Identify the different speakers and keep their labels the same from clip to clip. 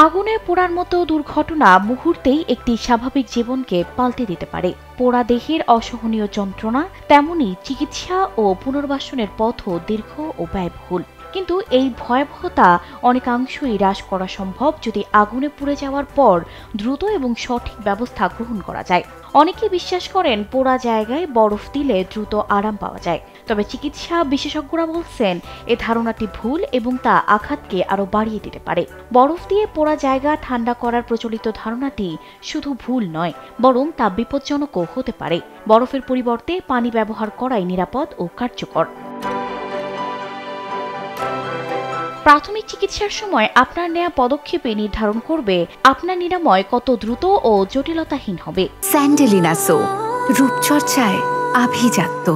Speaker 1: আগুনে পোড়ার মতো দুর্ঘটনা মুহূর্তেই একটি স্বাভাবিক জীবনকে পাল্টে দিতে পারে। পোড়া দেহের অসহনীয় যন্ত্রণা তেমনি চিকিৎসা ও পুনর্বাসনের পথও দীর্ঘ ও ব্যয়বহুল। কিন্তু এই ভয়াবহতা অনেকাংশই হ্রাস করা সম্ভব যদি আগুনে পুড়ে যাওয়ার পর দ্রুত এবং সঠিক ব্যবস্থা গ্রহণ করা যায়। অনেকে বিশ্বাস করেন পোড়া জায়গায় বরফ দিলে দ্রুত আরাম পাওয়া যায়, তবে চিকিৎসা বিশেষজ্ঞরা বলছেন এ ধারণাটি ভুল এবং তা আঘাতকে আরো বাড়িয়ে দিতে পারে। বরফ দিয়ে পোড়া জায়গা ঠান্ডা করার প্রচলিত ধারণাটি শুধু ভুল নয়, বরং তা বিপজ্জনকও হতে পারে। বরফের পরিবর্তে পানি ব্যবহার করাই নিরাপদ ও কার্যকর। প্রাথমিক চিকিৎসার সময় আপনার নেওয়া পদক্ষেপে নির্ধারণ করবে আপনার নিরাময় কত দ্রুত ও জটিলতাহীন হবে।
Speaker 2: স্যান্ডেলিনা সো, রূপচর্চায় আভিজাত্য।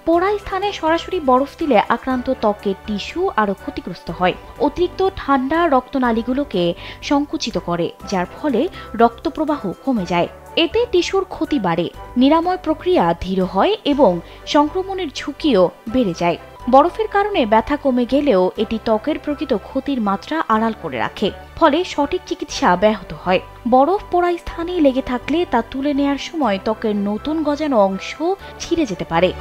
Speaker 1: পোড়া স্থানে সরাসরি বরফ দিলে আক্রান্ত ত্বকের টিস্যু আরো ক্ষতিগ্রস্ত হয়। অতিরিক্ত ঠান্ডা রক্তনালীগুলোকে সংকুচিত করে, যার ফলে রক্ত প্রবাহ কমে যায়। এতে টিস্যুর ক্ষতি বাড়ে, নিরাময় প্রক্রিয়া ধীর হয় এবং সংক্রমণের ঝুঁকিও বেড়ে যায়। বরফের কারণে ব্যথা কমে গেলেও এটি ত্বকের প্রকৃত ক্ষতির মাত্রা আড়াল করে রাখে, ফলে সঠিক চিকিৎসা ব্যাহত হয়। বরফ পোড়া স্থানে লেগে থাকলে তা তুলে নেয়ার সময় ত্বকের নতুন গজানো অংশ ছিঁড়ে যেতে পারে।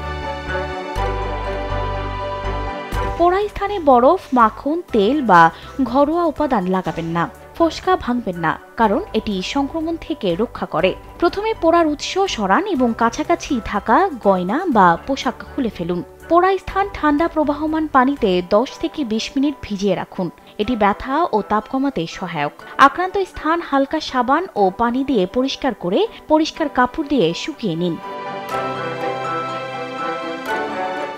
Speaker 1: পোড়া স্থানে বরফ, মাখন, তেল বা ঘরোয়া উপাদান লাগাবেন না। ফোসকা ভাঙবেন না, কারণ এটি সংক্রমণ থেকে রক্ষা করে। প্রথমে পোড়ার উৎস সরান এবং কাছাকাছি থাকা গয়না বা পোশাক খুলে ফেলুন। পোড়া স্থান ঠান্ডা প্রবাহমান পানিতে 10 থেকে 20 মিনিট ভিজিয়ে রাখুন। এটি ব্যথা ও তাপ কমাতে সহায়ক। আক্রান্ত স্থান হালকা সাবান ও পানি দিয়ে পরিষ্কার করে পরিষ্কার কাপড় দিয়ে শুকিয়ে নিন।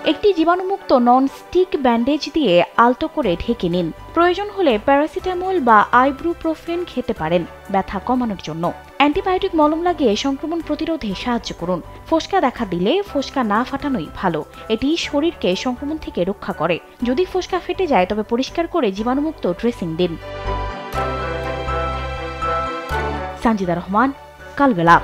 Speaker 1: একটি জীবাণুমুক্ত নন-স্টিক ব্যান্ডেজ দিয়ে আলতো করে ঢেকে নিন। প্রয়োজন হলে প্যারাসিটামল বা আইবুপ্রোফেন খেতে পারেন ব্যথা কমানোর জন্য। অ্যান্টিবায়োটিক মলম লাগিয়ে সংক্রমণ প্রতিরোধে সাহায্য করুন। ফোসকা দেখা দিলে ফোসকা না ফাটানোই ভালো, এটি শরীরকে সংক্রমণ থেকে রক্ষা করে। যদি ফোসকা ফেটে যায় তবে পরিষ্কার করে জীবাণুমুক্ত ড্রেসিং দিন। সানজিদা রহমান, কালবেলা।